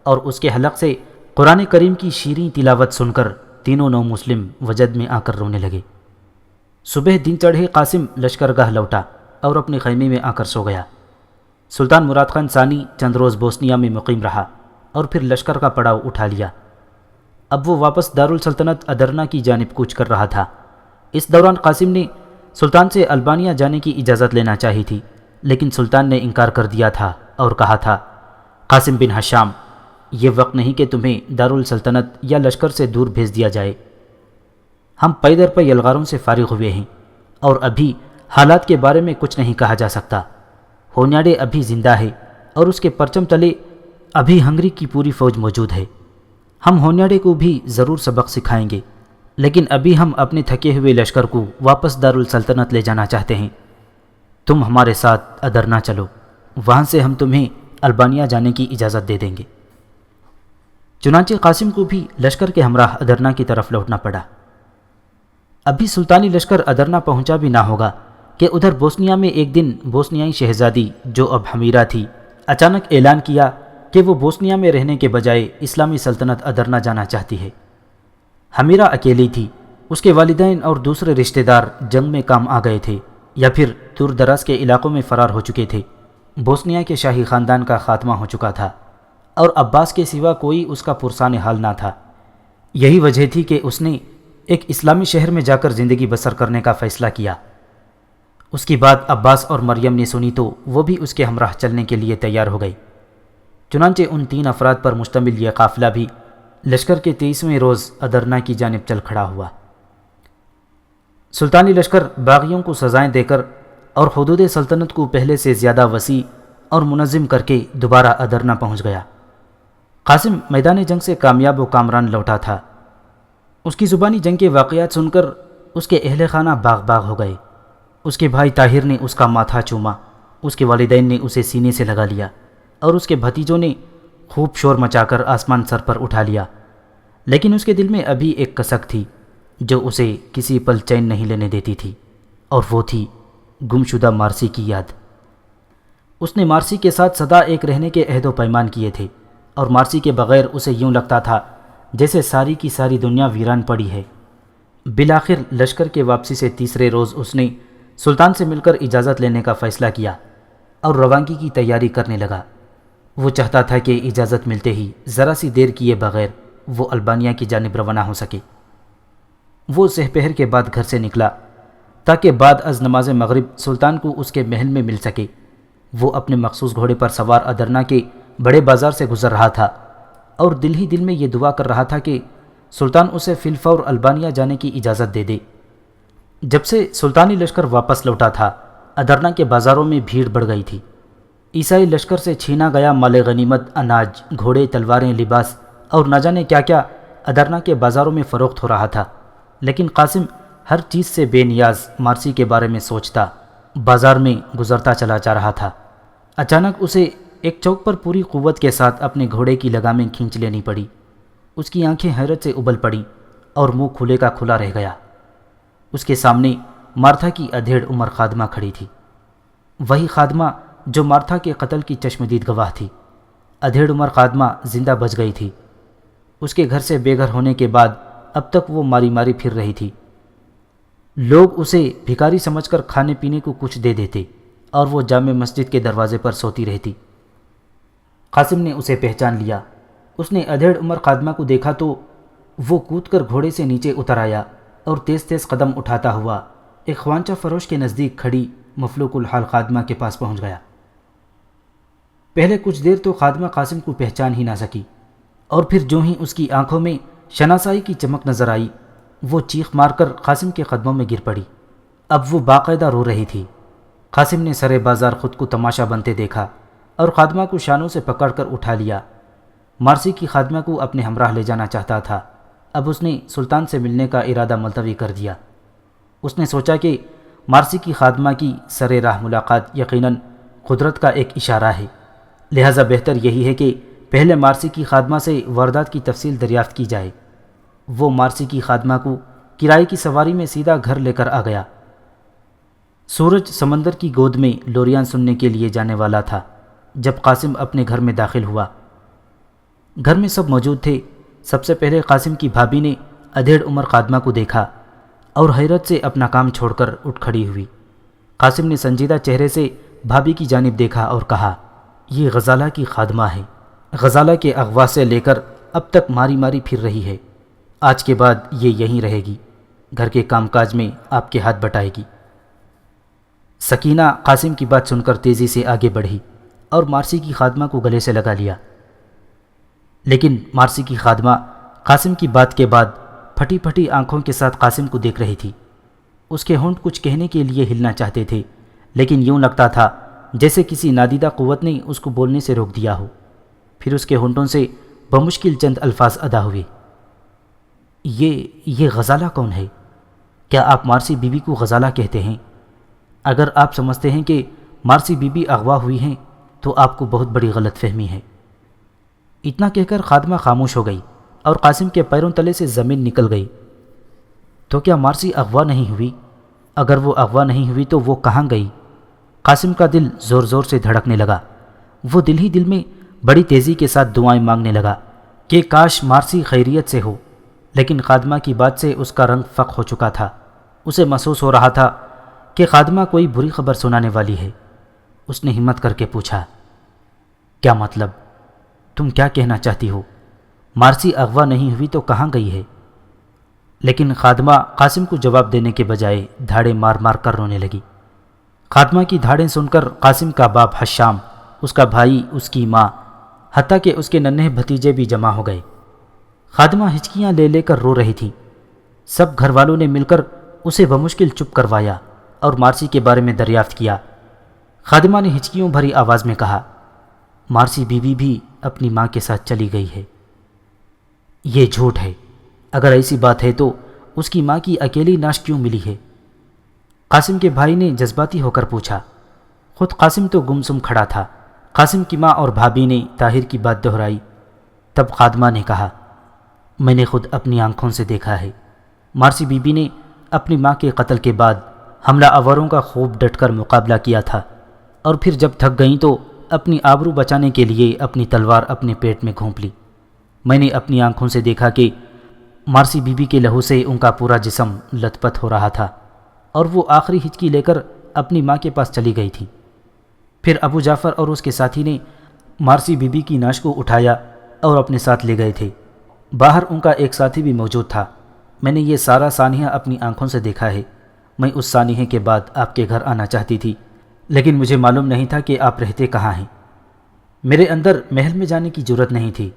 S1: اور اس کے حلق سے قرآن کریم کی شیریں تلاوت سن کر تینوں نو مسلم وجد میں آ کر رونے لگے۔ صبح دن چڑھے قاسم لشکرگاہ لوٹا اور اپنے خیمے میں آ کر سو گیا۔ سلطان مراد خان ثانی چند روز بوسنیا میں مقیم رہا اور پھر لشکر کا پڑاؤ اٹھا لیا۔ اب وہ واپس دارالسلطنت ادرنا کی جانب کوچ کر رہا تھا۔ اس دوران قاسم نے سلطان سے البانیہ جانے کی اجازت لینا چاہی تھی، لیکن سلطان نے انکار کر دیا تھا اور کہا تھا، قاسم بن حشام، یہ وقت نہیں کہ تمہیں دارالسلطنت یا لشکر سے دور بھیج دیا جائے۔ ہم پے در پے یلغاروں سے فارغ ہوئے ہیں اور ابھی حالات کے بارے میں کچھ نہیں کہا جا سکتا۔ ہونیاڈے ابھی زندہ ہے اور اس کے پرچم تلے ابھی ہنگری کی پوری فوج موجود ہے۔ ہم ہونیاڈے کو بھی ضرور سبق سکھائیں گے، لیکن ابھی ہم اپنے تھکے ہوئے لشکر کو واپس دارالسلطنت لے جانا چاہتے ہیں۔ تم ہمارے ساتھ ادرنا چلو، وہاں سے ہم تمہیں البانیہ جانے کی اجازت دے دیں گے۔ چنانچہ قاسم کو بھی لشکر کے ہمراہ ادرنا کی طرف لوٹنا پڑا۔ ابھی سلطانی لشکر ادرنا پہنچا بھی نہ ہوگا کہ ادھر بوسنیا میں ایک دن بوسنیائی شہزادی جو اب حمیرہ تھی، اچانک اعلان کیا کہ وہ بوسنیا میں رہنے کے بجائے اسلامی سلطنت ادرنا جانا چاہتی ہے۔ حمیرہ اکیلی تھی، اس کے والدین اور دوسرے رشتہ دار جنگ میں کام آ گئے تھے یا پھر دور دراز کے علاقوں میں فرار ہو چکے تھے۔ بوسنیا کے شاہی خاندان کا خاتمہ ہو چکا تھا اور عباس کے سوا کوئی اس کا پرسان حال نہ تھا۔ یہی وجہ تھی کہ اس نے ایک اسلامی شہر میں جا کر زندگی بسر کرنے کا فیصلہ کیا۔ اس کی بات عباس اور مریم نے سنی تو وہ بھی اس کے ہمراہ چلنے کے لیے تیار ہو گئی۔ چنانچہ ان تین افراد پر مشتمل یہ قافلہ بھی لشکر کے 23ویں روز ادرنا کی جانب چل کھڑا ہوا۔ سلطانی لشکر باغیوں کو سزائیں دے کر اور حدود سلطنت کو پہلے سے زیادہ وسیع اور منظم کر کے دوبارہ ادرنا پہنچ گیا۔ قاسم میدان جنگ سے کامیاب و کامران لوٹا تھا۔ اس کی زبانی جنگ کے واقعات سن کر اس کے اہل خانہ باغ باغ ہو گئے۔ اس کے بھائی طاہر نے اس کا ماتھا چوما، اس کے والدین نے اسے سینے سے لگا لیا اور اس کے بھتیجوں نے خوب شور مچا کر آسمان سر پر اٹھا لیا۔ لیکن اس کے دل میں ابھی ایک کسک تھی جو اسے کسی پل چین نہیں لینے دیتی تھی، اور وہ تھی گمشدہ مارسی کی یاد۔ اس نے مارسی کے ساتھ سدا ایک رہنے کے عہد و پیمان کیے تھے، اور مارسی کے بغیر اسے یوں لگتا تھا جیسے ساری کی ساری دنیا ویران پڑی ہے۔ بالآخر لشکر کے واپسی سے تیسرے روز اس نے سلطان سے مل کر اجازت لینے کا فیصلہ کیا اور روانگی کی تیاری کرنے لگا۔ وہ چاہتا تھا کہ اجازت ملتے ہی ذرا سی دیر کیے بغیر وہ البانیہ کی جانب روانہ ہو سکے۔ وہ سحپہر کے بعد گھر سے نکلا تاکہ بعد از نماز مغرب سلطان کو اس کے محل میں مل سکے۔ وہ اپنے مخصوص گھوڑے پر سوار ادرنا کے بڑے بازار سے گزر رہا تھا اور دل ہی دل میں یہ دعا کر رہا تھا کہ سلطان اسے فی الفور البانیہ جانے کی اجازت دے دے۔ جب سے سلطانی لشکر واپس لوٹا تھا، ادرنا کے بازاروں میں بھیڑ بڑھ گئی تھی۔ عیسائی لشکر سے چھینا گیا مال غنیمت، اناج، گھوڑے، تلواریں، لباس اور نہ جانے کیا کیا ادرنا کے بازاروں میں فروخت ہو رہا تھا۔ لیکن قاسم ہر چیز سے بے نیاز مارسی کے بارے میں سوچتا بازار میں گزرتا چلا جا رہا تھا۔ اچانک اسے ایک چوک پر پوری قوت کے ساتھ اپنے گھوڑے کی لگامیں کھینچ لینی پڑی۔ اس کی آنکھیں حیرت سے ابل پڑیں اور منہ کھلے کا کھلا رہ گیا۔ اس کے سامنے مارتھا کی ادھیڑ عمر خادمہ کھڑی تھی، وہی خادمہ جو مارتھا کے قتل کی چشمدید گواہ تھی۔ ادھیڑ عمر خادمہ زندہ بچ گئی تھی۔ اس کے گھر سے بے گھر ہونے کے بعد اب تک وہ ماری ماری پھر رہی تھی۔ لوگ اسے بھکاری سمجھ کر کھانے پینے کو کچھ دے دیتے اور وہ جامع مسجد کے دروازے پر سوتی رہتی۔ قاسم نے اسے پہچان لیا۔ اس نے ادھیڑ عمر خادمہ کو دیکھا تو وہ کود کر گھوڑے سے نیچے اتر آیا اور تیز تیز قدم اٹھاتا ہوا ایک خوانچہ فروش کے نزدیک کھڑی مفلوک الحال خادمہ کے پاس پہنچ گیا۔ پہلے کچھ دیر تو خادمہ قاسم کو پہچان ہی نہ سکی، اور پھر جو ہی اس کی آنکھوں میں شناسائی کی چمک نظر آئی، وہ چیخ مار کر قاسم کے قدموں میں گر پڑی۔ اب وہ باقاعدہ رو رہی تھی۔ قاسم نے سرے بازار خود کو تماشا بنتے دیکھا اور خادمہ کو شانوں سے پکڑ کر اٹھا لیا۔ مارسی کی خادمہ کو اپنے ہمراہ لے جانا چاہتا تھا۔ اب اس نے سلطان سے ملنے کا ارادہ ملتوی کر دیا۔ اس نے سوچا کہ مارسی کی خادمہ کی سر راہ ملاقات یقیناً قدرت کا ایک اشارہ ہے، لہٰذا بہتر یہی ہے کہ پہلے مارسی کی خادمہ سے واردات کی تفصیل دریافت کی جائے۔ وہ مارسی کی خادمہ کو کرائے کی سواری میں سیدھا گھر لے کر آ گیا۔ سورج سمندر کی گود میں لوریاں سننے کے لیے جانے والا تھا جب قاسم اپنے گھر میں داخل ہوا۔ گھر میں سب موجود تھے۔ سب سے پہلے قاسم کی بھابھی نے ادھیڑ عمر خادمہ کو دیکھا اور حیرت سے اپنا کام چھوڑ کر اٹھ کھڑی ہوئی۔ قاسم نے سنجیدہ چہرے سے بھابھی کی جانب دیکھا اور کہا، یہ غزالہ کی خادمہ ہے۔ غزالہ کے اغوا سے لے کر اب تک ماری ماری پھر رہی ہے۔ آج کے بعد یہ یہیں رہے گی، گھر کے کام کاج میں آپ کے ہاتھ بٹائے گی۔ سکینہ قاسم کی بات سن کر تیزی سے آگے بڑھی اور مارسی کی خادمہ کو گلے سے لگا لیا، لیکن مارسی کی خادمہ قاسم کی بات کے بعد پھٹی پھٹی آنکھوں کے ساتھ قاسم کو دیکھ رہی تھی۔ اس کے ہونٹ کچھ کہنے کے لیے ہلنا چاہتے تھے، لیکن یوں لگتا تھا جیسے کسی نادیدہ قوت نے اس کو بولنے سے روک دیا ہو۔ پھر اس کے ہونٹوں سے بمشکل چند الفاظ ادا ہوئے، یہ غزالہ کون ہے؟ کیا آپ مارسی بی بی کو غزالہ کہتے ہیں؟ اگر آپ سمجھتے ہیں کہ مارسی بی بی اغوا ہوئی ہیں تو آپ کو بہت بڑی غلط فہمی ہے۔ اتنا کہہ کر خادمہ خاموش ہو گئی اور قاسم کے پیروں تلے سے زمین نکل گئی۔ تو کیا مارسی اغوا نہیں ہوئی؟ اگر وہ اغوا نہیں ہوئی تو وہ کہاں گئی؟ قاسم کا دل زور زور سے دھڑکنے لگا۔ وہ دل ہی دل میں بڑی تیزی کے ساتھ دعائیں مانگنے لگا کہ کاش مارسی خیریت سے ہو، لیکن خادمہ کی بات سے اس کا رنگ فق ہو چکا تھا۔ اسے محسوس ہو رہا تھا کہ خادمہ کوئی بری خبر سنانے والی ہے۔ اس نے ہمت کر کے پوچھا، کیا مطلب؟ تم کیا کہنا چاہتی ہو؟ مارسی اغوا نہیں ہوئی تو کہاں گئی ہے؟ لیکن خادمہ قاسم کو جواب دینے کے بجائے دھاڑے مار مار کر رونے لگی۔ خادمہ کی دھاڑیں سن کر قاسم کا باپ حشام، اس کا بھائی، اس کی ماں، حتیٰ کہ اس کے ننھے بھتیجے بھی جمع ہو گئے۔ خادمہ ہچکیاں لے لے کر رو رہی تھی۔ سب گھر والوں نے مل کر اسے بمشکل چپ کروایا اور مارسی کے بارے میں دریافت کیا۔ خادمہ نے ہچکیوں بھری آواز میں کہا، مارسی بی بی بھی اپنی ماں کے ساتھ چلی گئی ہے۔ یہ جھوٹ ہے۔ اگر ایسی بات ہے تو اس کی ماں کی اکیلی نعش کیوں ملی ہے؟ قاسم کے بھائی نے جذباتی ہو کر پوچھا۔ خود قاسم تو گمسم کھڑا تھا۔ قاسم کی ماں اور بھابھی نے طاہر کی بات دہرائی۔ تب خادمہ نے کہا، میں نے خود اپنی آنکھوں سے دیکھا ہے۔ مارسی بی بی نے اپنی ماں کے قتل کے بعد حملہ آوروں کا خوب ڈٹ کر مقابلہ کیا تھا، اور پھر جب تھک گئیں تو اپنی آبرو بچانے کے لیے اپنی تلوار اپنے پیٹ میں گھونپ لی۔ میں نے اپنی آنکھوں سے دیکھا کہ مارسی بی بی کے لہو سے ان کا پورا جسم لت پت ہو رہا تھا، اور وہ آخری ہچکی لے کر اپنی ماں کے پاس چلی گئی تھی۔ پھر ابو جعفر اور اس کے ساتھی نے مارسی بی بی کی نعش کو اٹھایا اور اپنے ساتھ لے گئے تھے۔ باہر ان کا ایک ساتھی بھی موجود تھا۔ میں نے یہ سارا سانحہ اپنی آنکھوں سے دیکھا ہے۔ میں اس سانحے کے بعد آپ کے گھر آنا چاہتی تھی، لیکن مجھے معلوم نہیں تھا کہ آپ رہتے کہاں ہیں۔ میرے اندر محل میں جانے کی جرت نہیں تھی۔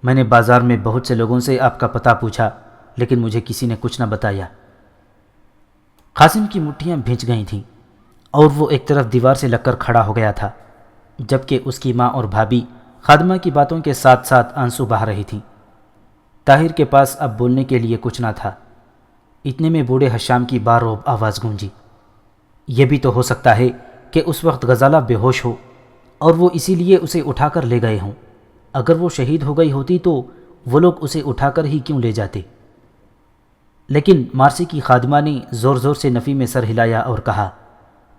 S1: میں نے بازار میں بہت سے لوگوں سے آپ کا پتہ پوچھا، لیکن مجھے کسی نے کچھ نہ بتایا۔ قاسم کی مٹھیاں بھیج گئی تھیں اور وہ ایک طرف دیوار سے لگ کر کھڑا ہو گیا تھا، جبکہ اس کی ماں اور بھابھی خادمہ کی باتوں کے ساتھ ساتھ آنسو بہا رہی تھیں۔ طاہر کے پاس اب بولنے کے لیے کچھ نہ تھا۔ اتنے میں بوڑھے حشام کی باروب آواز گونجی، یہ بھی تو ہو سکتا ہے کہ اس وقت غزالہ بے ہوش ہو اور وہ اسی لیے اسے اٹھا کر لے گئے ہوں۔ اگر وہ شہید ہو گئی ہوتی تو وہ لوگ اسے اٹھا کر ہی کیوں لے جاتے؟ لیکن مارسی کی خادمہ نے زور زور سے نفی میں سر ہلایا اور کہا،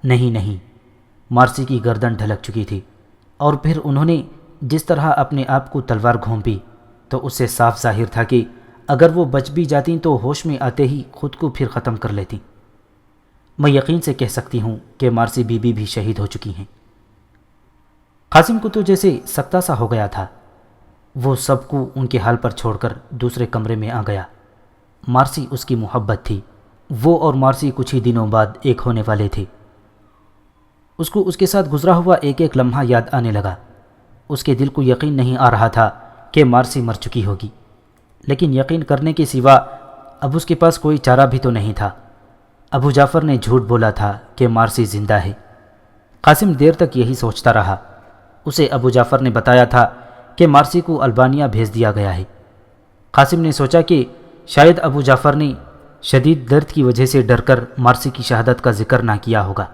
S1: نہیں نہیں۔ مارسی کی گردن ڈھلک چکی تھی، اور پھر انہوں نے جس طرح اپنے آپ کو تلوار گھونپی تو اس سے صاف ظاہر تھا کہ اگر وہ بچ بھی جاتیں تو ہوش میں آتے ہی خود کو پھر ختم کر لیتی۔ میں یقین سے کہہ سکتی ہوں کہ مارسی بی بی بھی شہید ہو چکی ہیں۔ قاسم کو تو جیسے سکتہ سا ہو گیا تھا۔ وہ سب کو ان کے حال پر چھوڑ کر دوسرے کمرے میں آ گیا۔ مارسی اس کی محبت تھی۔ وہ اور مارسی کچھ ہی دنوں بعد ایک ہونے والے تھے۔ اس کو اس کے ساتھ گزرا ہوا ایک ایک لمحہ یاد آنے لگا۔ اس کے دل کو یقین نہیں آ رہا تھا کہ مارسی مر چکی ہوگی، لیکن یقین کرنے کے سوا اب اس کے پاس کوئی چارہ بھی تو نہیں تھا۔ ابو جعفر نے جھوٹ بولا تھا کہ مارسی زندہ ہے۔ قاسم دیر تک یہی سوچتا رہا۔ اسے ابو جعفر نے بتایا تھا کہ مارسی کو البانیہ بھیج دیا گیا ہے۔ قاسم نے سوچا کہ شاید ابو جعفر نے شدید درد کی وجہ سے ڈر کر مارسی کی شہادت کا ذکر نہ کیا ہوگا۔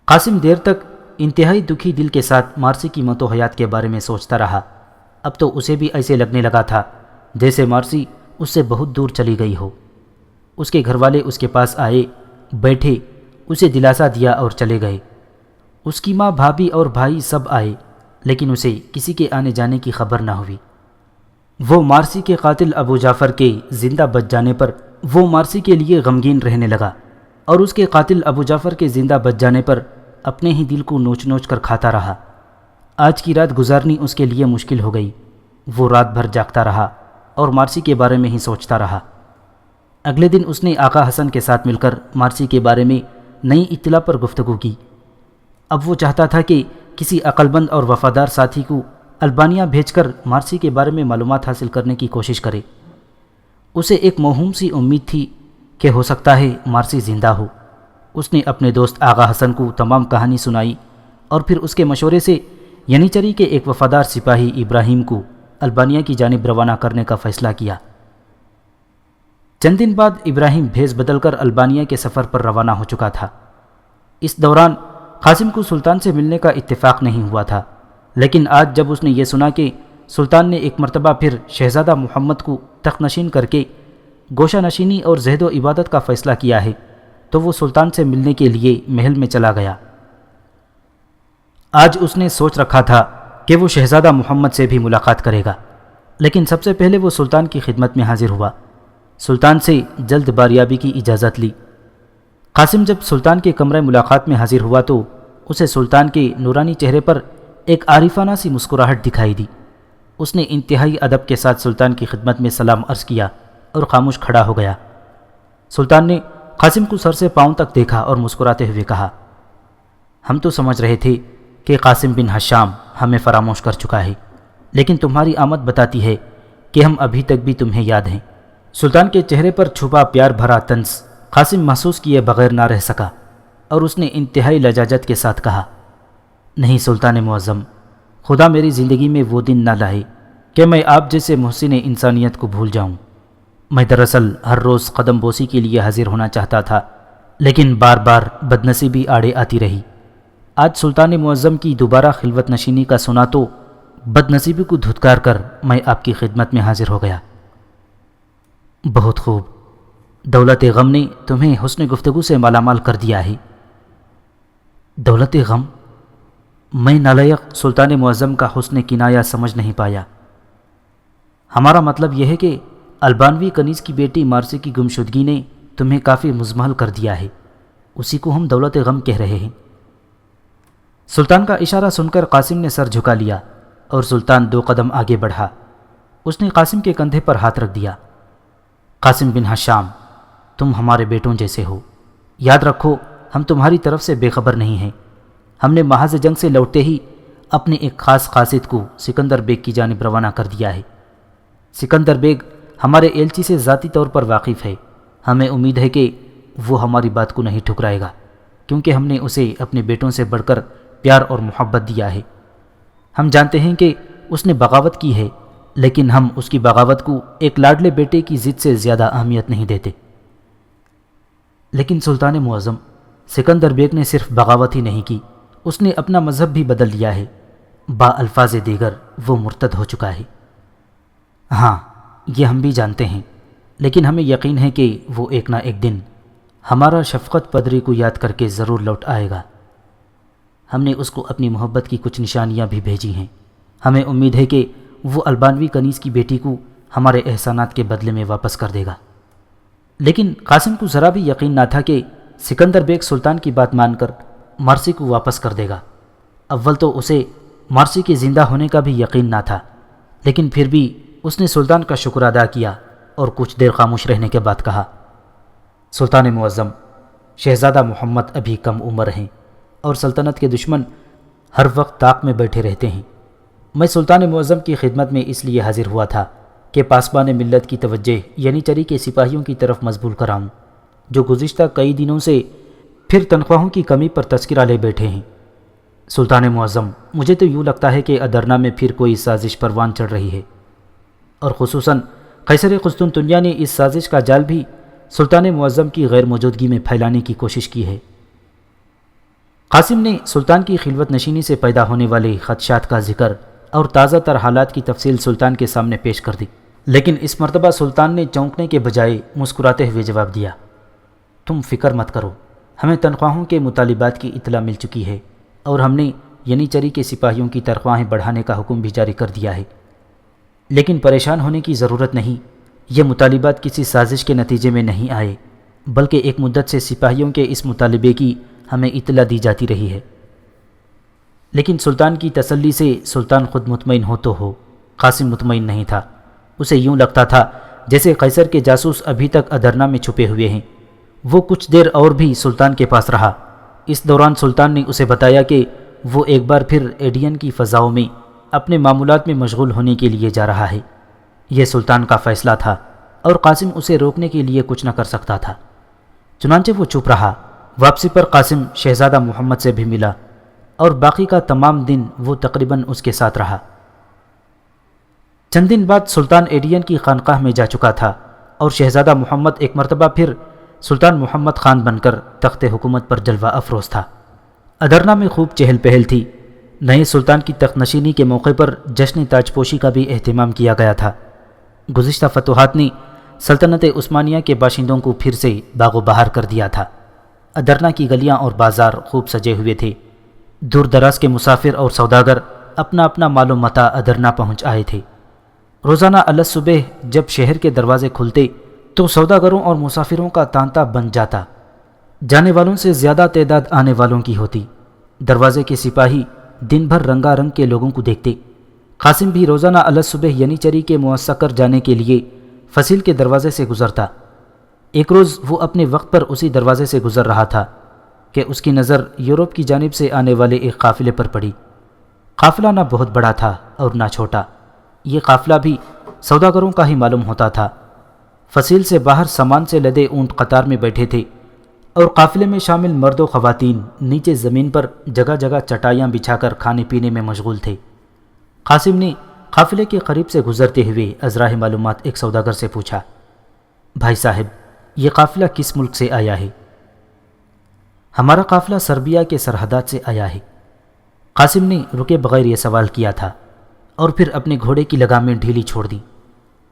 S1: قاسم دیر تک انتہائی دکھی دل کے ساتھ مارسی کی موت و حیات کے بارے میں سوچتا رہا۔ اب تو اسے بھی ایسے لگنے لگا تھا جیسے مارسی اس سے بہت دور چلی گئی ہو۔ اس کے گھر والے اس کے پاس آئے، بیٹھے، اسے دلاسا دیا اور چلے گئے۔ اس کی ماں، بھابھی اور بھائی سب آئے، لیکن اسے کسی کے آنے جانے کی خبر نہ ہوئی۔ وہ مارسی کے قاتل ابو جعفر کے زندہ بچ جانے پر وہ مارسی کے لیے غمگین رہنے لگا، اور اس کے قاتل ابو جعفر کے زندہ بچ جانے پر اپنے ہی دل کو نوچ نوچ کر کھاتا رہا۔ آج کی رات گزارنی اس کے لیے مشکل ہو گئی۔ وہ رات بھر جاگتا رہا اور مارسی کے بارے میں ہی سوچتا رہا۔ اگلے دن اس نے آقا حسن کے ساتھ مل کر مارسی کے بارے میں نئی اطلاع پر گفتگو کی۔ اب وہ چاہتا تھا کہ کسی عقل مند اور وفادار ساتھی کو البانیہ بھیج کر مارسی کے بارے میں معلومات حاصل کرنے کی کوشش کرے۔ اسے ایک موہوم سی امید تھی کہ ہو سکتا ہے مارسی زندہ ہو۔ اس نے اپنے دوست آغا حسن کو تمام کہانی سنائی اور پھر اس کے مشورے سے ینیچری کے ایک وفادار سپاہی ابراہیم کو البانیہ کی جانب روانہ کرنے کا فیصلہ کیا۔ چند دن بعد ابراہیم بھیس بدل کر البانیہ کے سفر پر روانہ ہو چکا تھا۔ اس دوران قاسم کو سلطان سے ملنے کا اتفاق نہیں ہوا تھا، لیکن آج جب اس نے یہ سنا کہ سلطان نے ایک مرتبہ پھر شہزادہ محمد کو تخت نشین کر کے گوشہ نشینی اور زہد و عبادت کا فیصلہ کیا ہے، تو وہ سلطان سے ملنے کے لیے محل میں چلا گیا۔ آج اس نے سوچ رکھا تھا کہ وہ شہزادہ محمد سے بھی ملاقات کرے گا، لیکن سب سے پہلے وہ سلطان کی خدمت میں حاضر ہوا، سلطان سے جلد باریابی کی اجازت لی۔ قاسم جب سلطان کے کمرہ ملاقات میں حاضر ہوا تو اسے سلطان کے نورانی چہرے پر ایک عارفانہ سی مسکراہٹ دکھائی دی۔ اس نے انتہائی ادب کے ساتھ سلطان کی خدمت میں سلام عرض کیا اور خاموش کھڑا ہو گیا۔ سلطان نے قاسم کو سر سے پاؤں تک دیکھا اور مسکراتے ہوئے کہا، ہم تو سمجھ رہے تھے کہ قاسم بن ہشام ہمیں فراموش کر چکا ہے، لیکن تمہاری آمد بتاتی ہے کہ ہم ابھی تک بھی تمہیں یاد ہیں۔ سلطان کے چہرے پر چھپا پیار بھرا طنز قاسم محسوس کیے بغیر نہ رہ سکا، اور اس نے انتہائی لجاجت کے ساتھ کہا، نہیں سلطان معظم، خدا میری زندگی میں وہ دن نہ لائے کہ میں آپ جیسے محسن انسانیت کو بھول جاؤں۔ میں دراصل ہر روز قدم بوسی کے لیے حاضر ہونا چاہتا تھا، لیکن بار بار بدنصیبی آڑے آتی رہی۔ آج سلطان معظم کی دوبارہ خلوت نشینی کا سنا تو بدنصیبی کو دھتکار کر میں آپ کی خدمت میں حاضر ہو گیا۔ بہت خوب، دولت غم نے تمہیں حسن گفتگو سے مالا مال کر دیا ہے۔ دولت غم؟ میں نالائق سلطان معظم کا حسن کنایا سمجھ نہیں پایا۔ ہمارا مطلب یہ ہے کہ البانوی کنیز کی بیٹی مارسی کی گمشدگی نے تمہیں کافی مزمحل کر دیا ہے، اسی کو ہم دولت غم کہہ رہے ہیں۔ سلطان کا اشارہ سن کر قاسم نے سر جھکا لیا اور سلطان 2 قدم آگے بڑھا۔ اس نے قاسم کے کندھے پر ہاتھ رکھ دیا۔ قاسم بن ہشام، تم ہمارے بیٹوں جیسے ہو، یاد رکھو ہم تمہاری طرف سے بے خبر نہیں ہیں۔ ہم نے محاذ جنگ سے لوٹتے ہی اپنے ایک خاص قاصد کو سکندر بیگ کی جانب روانہ کر دیا ہے۔ سکندر بیگ ہمارے ایلچی سے ذاتی طور پر واقف ہے۔ ہمیں امید ہے کہ وہ ہماری بات کو نہیں ٹھکرائے گا، کیونکہ ہم نے اسے اپنے بیٹوں سے بڑھ کر پیار اور محبت دیا ہے۔ ہم جانتے ہیں کہ اس نے بغاوت کی ہے، لیکن ہم اس کی بغاوت کو ایک لاڈلے بیٹے کی ضد سے زیادہ اہمیت نہیں دیتے۔ لیکن سلطان معظم، سکندر بیگ نے صرف بغاوت ہی نہیں کی، اس نے اپنا مذہب بھی بدل لیا ہے۔ با الفاظ دیگر وہ مرتد ہو چکا ہے۔ ہاں، یہ ہم بھی جانتے ہیں، لیکن ہمیں یقین ہے کہ وہ ایک نہ ایک دن ہمارا شفقت پدری کو یاد کر کے ضرور لوٹ آئے گا۔ ہم نے اس کو اپنی محبت کی کچھ نشانیاں بھی بھیجی ہیں۔ ہمیں امید ہے کہ وہ البانوی کنیز کی بیٹی کو ہمارے احسانات کے بدلے میں واپس کر دے گا۔ لیکن قاسم کو ذرا بھی یقین نہ تھا کہ سکندر بیگ سلطان کی بات مان کر مارسی کو واپس کر دے گا۔ اول تو اسے مارسی کے زندہ ہونے کا بھی یقین نہ تھا، لیکن پھر بھی اس نے سلطان کا شکر ادا کیا اور کچھ دیر خاموش رہنے کے بعد کہا، سلطان معظم، شہزادہ محمد ابھی کم عمر ہیں اور سلطنت کے دشمن ہر وقت طاق میں بیٹھے رہتے ہیں۔ میں سلطان معظم کی خدمت میں اس لیے حاضر ہوا تھا کہ پاسبان ملت کی توجہ ینیچری کے سپاہیوں کی طرف مبذول کراؤں جو گزشتہ کئی دنوں سے پھر تنخواہوں کی کمی پر تذکرہ لے بیٹھے ہیں۔ سلطان معظم، مجھے تو یوں لگتا ہے کہ ادرنا میں پھر کوئی سازش پروان چڑھ رہی ہے، اور خصوصاً قیصر قسطنطنیہ نے اس سازش کا جال بھی سلطان معظم کی غیر موجودگی میں پھیلانے کی کوشش کی ہے۔ قاسم نے سلطان کی خلوت نشینی سے پیدا ہونے والے خدشات کا ذکر اور تازہ تر حالات کی تفصیل سلطان کے سامنے پیش کر دی، لیکن اس مرتبہ سلطان نے چونکنے کے بجائے مسکراتے ہوئے جواب دیا، تم فکر مت کرو، ہمیں تنخواہوں کے مطالبات کی اطلاع مل چکی ہے اور ہم نے ینیچری کے سپاہیوں کی تنخواہیں بڑھانے کا حکم بھی جاری کر دیا ہے، لیکن پریشان ہونے کی ضرورت نہیں۔ یہ مطالبات کسی سازش کے نتیجے میں نہیں آئے، بلکہ ایک مدت سے سپاہیوں کے اس مطالبے کی ہمیں اطلاع دی جاتی رہی ہے۔ لیکن سلطان کی تسلی سے سلطان خود مطمئن ہو تو ہو، قاسم مطمئن نہیں تھا۔ اسے یوں لگتا تھا جیسے قیصر کے جاسوس ابھی تک ادرنا میں چھپے ہوئے ہیں۔ وہ کچھ دیر اور بھی سلطان کے پاس رہا۔ اس دوران سلطان نے اسے بتایا کہ وہ ایک بار پھر ایڈین کی فضاؤں میں اپنے معمولات میں مشغول ہونے کے لیے جا رہا ہے۔ یہ سلطان کا فیصلہ تھا اور قاسم اسے روکنے کے لیے کچھ نہ کر سکتا تھا۔ چنانچہ وہ چپ رہا۔ واپسی پر قاسم شہزادہ محمد سے بھی ملا اور باقی کا تمام دن وہ تقریباً اس کے ساتھ رہا۔ چند دن بعد سلطان ایڈین کی خانقاہ میں جا چکا تھا اور شہزادہ محمد ایک مرتبہ پھر سلطان محمد خان بن کر تخت حکومت پر جلوہ افروز تھا۔ ادرنا میں خوب چہل پہل تھی۔ نئے سلطان کی تخت نشینی کے موقع پر جشن تاج پوشی کا بھی اہتمام کیا گیا تھا۔ گزشتہ فتوحات نے سلطنت عثمانیہ کے باشندوں کو پھر سے باغ و بہار کر دیا تھا۔ ادرنا کی گلیاں اور بازار خوب سجے ہوئے تھے۔ دور دراز کے مسافر اور سوداگر اپنا اپنا مال و متاع ادرنا پہنچ آئے تھے۔ روزانہ الصبح جب شہر کے دروازے کھلتے تو سوداگروں اور مسافروں کا تانتا بن جاتا۔ جانے والوں سے زیادہ تعداد آنے والوں کی ہوتی۔ دروازے کے سپاہی دن بھر رنگا رنگ کے لوگوں کو دیکھتے۔ قاسم بھی روزانہ الصبح ینیچری کے معسکر جانے کے لیے فصیل کے دروازے سے گزرتا۔ ایک روز وہ اپنے وقت پر اسی دروازے سے گزر رہا تھا کہ اس کی نظر یورپ کی جانب سے آنے والے ایک قافلے پر پڑی۔ قافلہ نہ بہت بڑا تھا اور نہ چھوٹا۔ یہ قافلہ بھی سوداگروں کا ہی معلوم ہوتا تھا۔ فصیل سے باہر سامان سے لدے اونٹ قطار میں بیٹھے تھے اور قافلے میں شامل مرد و خواتین نیچے زمین پر جگہ جگہ چٹائیاں بچھا کر کھانے پینے میں مشغول تھے۔ قاسم نے قافلے کے قریب سے گزرتے ہوئے ازراہ معلومات ایک سوداگر سے پوچھا، بھائی صاحب، یہ قافلہ کس ملک سے آیا ہے؟ ہمارا قافلہ سربیا کے سرحدات سے آیا ہے۔ قاسم نے رکے بغیر یہ سوال کیا تھا اور پھر اپنے گھوڑے کی لگامیں ڈھیلی چھوڑ دی،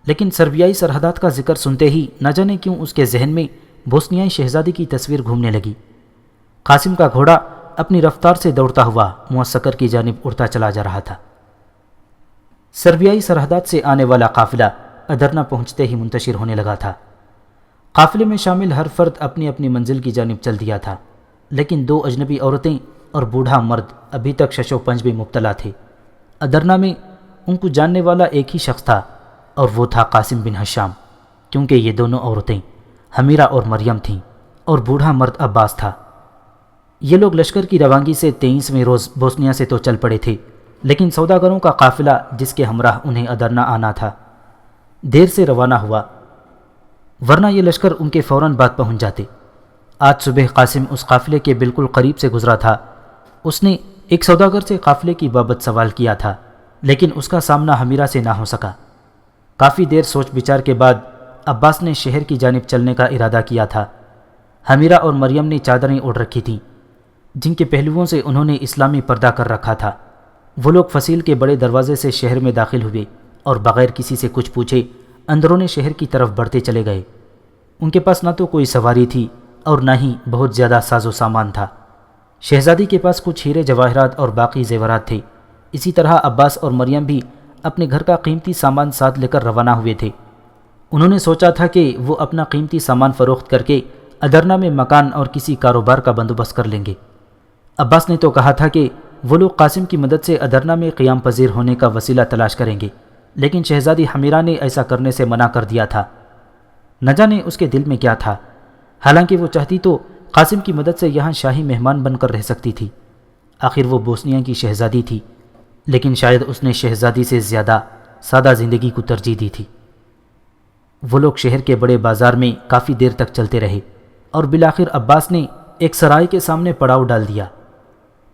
S1: لیکن سربیائی سرحدات کا ذکر سنتے ہی نہ جانے کیوں اس کے ذہن میں بوسنیائی شہزادی کی تصویر گھومنے لگی۔ قاسم کا گھوڑا اپنی رفتار سے دوڑتا ہوا معسکر کی جانب اڑتا چلا جا رہا تھا۔ سربیائی سرحدات سے آنے والا قافلہ ادرنا پہنچتے ہی منتشر ہونے لگا تھا۔ قافلے میں شامل ہر فرد اپنی اپنی منزل کی جانب چل دیا تھا، لیکن 2 اجنبی عورتیں اور بوڑھا مرد ابھی تک شش و پنج میں مبتلا تھے۔ ادرنا میں ان کو جاننے والا ایک ہی شخص تھا اور وہ تھا قاسم بن حشام، کیونکہ یہ دونوں عورتیں حمیرہ اور مریم تھیں اور بوڑھا مرد عباس تھا۔ یہ لوگ لشکر کی روانگی سے 23ویں روز بوسنیا سے تو چل پڑے تھے، لیکن سوداگروں کا قافلہ جس کے ہمراہ انہیں ادرنا آنا تھا دیر سے روانہ ہوا، ورنہ یہ لشکر ان کے فوراً بعد پہنچ جاتے۔ آج صبح قاسم اس قافلے کے بالکل قریب سے گزرا تھا۔ اس نے ایک سوداگر سے قافلے کی بابت سوال کیا تھا، لیکن اس کا سامنا حمیرہ سے نہ ہو سکا۔ کافی دیر سوچ بچار کے بعد عباس نے شہر کی جانب چلنے کا ارادہ کیا تھا۔ حمیرہ اور مریم نے چادریں اوڑھ رکھی تھیں جن کے پہلوؤں سے انہوں نے اسلامی پردہ کر رکھا تھا۔ وہ لوگ فصیل کے بڑے دروازے سے شہر میں داخل ہوئے اور بغیر کسی سے کچھ پوچھے اندرون شہر کی طرف بڑھتے چلے گئے۔ ان کے پاس نہ تو کوئی سواری تھی اور نہ ہی بہت زیادہ ساز و سامان تھا۔ شہزادی کے پاس کچھ ہیرے جواہرات اور باقی زیورات تھے۔ اسی طرح عباس اور مریم بھی اپنے گھر کا قیمتی سامان ساتھ لے کر روانہ ہوئے تھے۔ انہوں نے سوچا تھا کہ وہ اپنا قیمتی سامان فروخت کر کے ادرنا میں مکان اور کسی کاروبار کا بندوبست کر لیں گے۔ عباس نے تو کہا تھا کہ وہ لوگ قاسم کی مدد سے ادرنا میں قیام پذیر ہونے کا وسیلہ تلاش کریں گے، لیکن شہزادی حمیرہ نے ایسا کرنے سے منع کر دیا تھا۔ نہ جانے اس کے دل میں کیا تھا، حالانکہ وہ چاہتی تو قاسم کی مدد سے یہاں شاہی مہمان بن کر رہ سکتی تھی۔ آخر وہ بوسنیا کی شہزادی تھی، لیکن شاید اس نے شہزادی سے زیادہ سادہ زندگی کو ترجیح دی تھی۔ وہ لوگ شہر کے بڑے بازار میں کافی دیر تک چلتے رہے اور بالآخر عباس نے ایک سرائے کے سامنے پڑاؤ ڈال دیا۔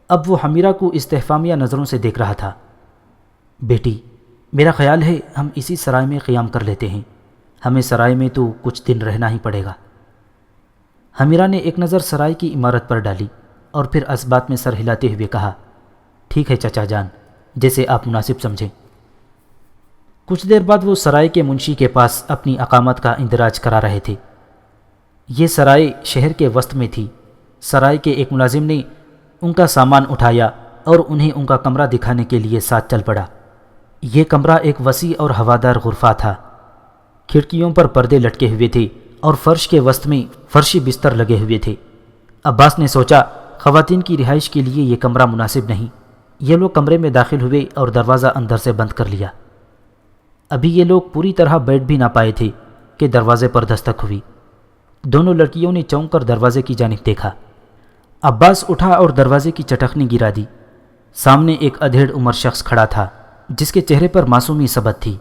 S1: اب وہ حمیرہ کو استفہامیہ نظروں سے دیکھ رہا تھا۔ بیٹی، میرا خیال ہے ہم اسی سرائے میں قیام کر لیتے ہیں، ہمیں سرائے میں تو کچھ دن رہنا ہی پڑے گا۔ حمیرہ نے ایک نظر سرائے کی عمارت پر ڈالی اور پھر اس بات میں سر ہلاتے ہوئے کہا، ٹھیک ہے چچا جان، جیسے آپ مناسب سمجھیں۔ کچھ دیر بعد وہ سرائے کے منشی کے پاس اپنی اقامت کا اندراج کرا رہے تھے۔ یہ سرائے شہر کے وسط میں تھی۔ سرائے کے ایک ملازم نے ان کا سامان اٹھایا اور انہیں ان کا کمرہ دکھانے کے لیے ساتھ چل پڑا۔ یہ کمرہ ایک وسیع اور ہوادار غرفہ تھا۔ کھڑکیوں پر پردے لٹکے ہوئے تھے اور فرش کے وسط میں فرشی بستر لگے ہوئے تھے۔ عباس نے سوچا خواتین کی رہائش کے لیے یہ کمرہ مناسب نہیں۔ یہ لوگ کمرے میں داخل ہوئے اور دروازہ اندر سے بند کر لیا۔ ابھی یہ لوگ پوری طرح بیٹھ بھی نہ پائے تھے کہ دروازے پر دستک ہوئی۔ دونوں لڑکیوں نے چونک کر دروازے کی جانب دیکھا۔ عباس اٹھا اور دروازے کی چٹخنی گرا دی۔ سامنے ایک ادھیڑ عمر شخص کھڑا تھا جس کے چہرے پر معصومی ثبت تھی۔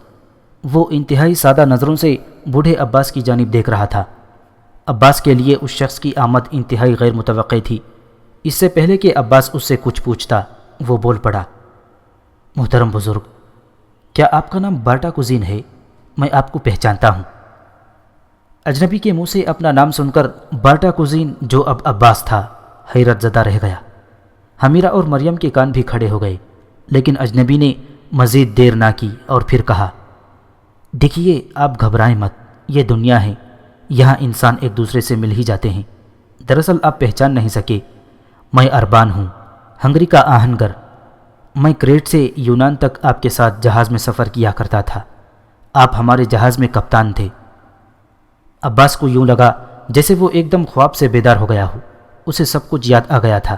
S1: وہ انتہائی سادہ نظروں سے بوڑھے عباس کی جانب دیکھ رہا تھا۔ عباس کے لیے اس شخص کی آمد انتہائی غیر متوقع تھی۔ اس سے پہلے کہ عباس اس سے کچھ پوچھتا، وہ بول پڑا، محترم بزرگ، کیا آپ کا نام بارٹا کوزین ہے؟ میں آپ کو پہچانتا ہوں۔ اجنبی کے منہ سے اپنا نام سن کر بارٹا کوزین، جو اب عباس تھا، حیرت زدہ رہ گیا۔ حمیرہ اور مریم کے کان بھی کھڑے ہو گئے، لیکن اجنبی نے مزید دیر نہ کی اور پھر کہا، دیکھیے آپ گھبرائیں مت، یہ دنیا ہے، یہاں انسان ایک دوسرے سے مل ہی جاتے ہیں۔ دراصل آپ پہچان نہیں سکے، میں اربان ہوں، ہنگری کا آہنگر۔ میں کریٹ سے یونان تک آپ کے ساتھ جہاز میں سفر کیا کرتا تھا۔ آپ ہمارے جہاز میں کپتان تھے۔ عباس کو یوں لگا جیسے وہ ایک دم خواب سے بیدار ہو گیا ہو۔ اسے سب کچھ یاد آ گیا تھا۔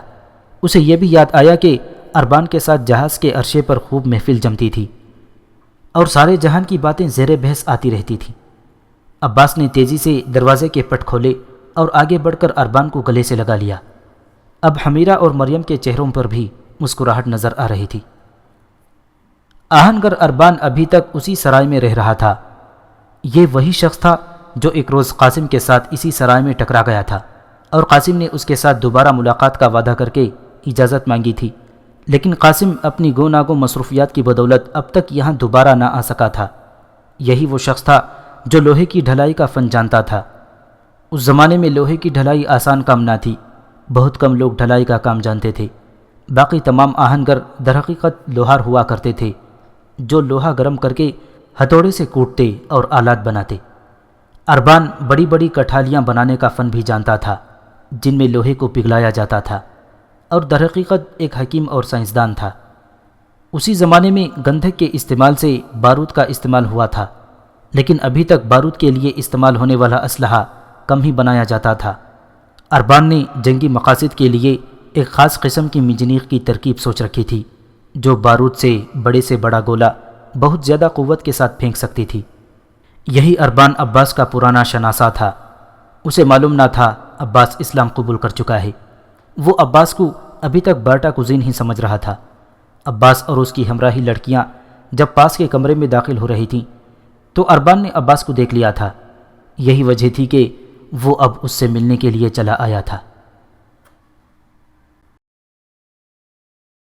S1: اسے یہ بھی یاد آیا کہ اربان کے ساتھ جہاز کے عرشے پر خوب محفل جمتی تھی اور سارے جہان کی باتیں زیر بحث آتی رہتی تھیں۔ عباس نے تیزی سے دروازے کے پٹ کھولے اور آگے بڑھ کر اربان کو گلے سے لگا لیا۔ اب حمیرہ اور مریم کے چہروں پر بھی مسکراہٹ نظر آ رہی تھی۔ آہنگر اربان ابھی تک اسی سرائے میں رہ رہا تھا۔ یہ وہی شخص تھا جو ایک روز قاسم کے ساتھ اسی سرائے میں ٹکرا گیا تھا اور قاسم نے اس کے ساتھ دوبارہ ملاقات کا وعدہ کر کے اجازت مانگی تھی، لیکن قاسم اپنی گو ناگو مصروفیات کی بدولت اب تک یہاں دوبارہ نہ آ سکا تھا۔ یہی وہ شخص تھا جو لوہے کی ڈھلائی کا فن جانتا تھا۔ اس زمانے میں لوہے کی ڈھلائی آسان کام نہ تھی، بہت کم لوگ ڈھلائی کا کام جانتے تھے۔ باقی تمام آہنگر درحقیقت لوہار ہوا کرتے تھے جو لوہا گرم کر کے ہتھوڑے سے کوٹتے اور آلات بناتے۔ اربان بڑی بڑی کٹھالیاں بنانے کا فن بھی جانتا تھا جن میں لوہے کو پگھلایا جاتا تھا، اور درحقیقت ایک حکیم اور سائنسدان تھا۔ اسی زمانے میں گندھک کے استعمال سے بارود کا استعمال ہوا تھا، لیکن ابھی تک بارود کے لیے استعمال ہونے والا اسلحہ کم ہی بنایا جاتا تھا۔ اربان نے جنگی مقاصد کے لیے ایک خاص قسم کی منجنیق کی ترکیب سوچ رکھی تھی جو بارود سے بڑا گولا بہت زیادہ قوت کے ساتھ پھینک سکتی تھی۔ یہی اربان عباس کا پرانا شناسہ تھا۔ اسے معلوم نہ تھا عباس اسلام قبول کر چکا ہے۔ وہ عباس کو ابھی تک بارٹا کوزین ہی سمجھ رہا تھا۔ عباس اور اس کی ہمراہی لڑکیاں جب پاس کے کمرے میں داخل ہو رہی تھیں تو اربان نے عباس کو دیکھ لیا تھا۔ یہی وجہ تھی کہ وہ اب اس سے ملنے کے لیے چلا آیا تھا۔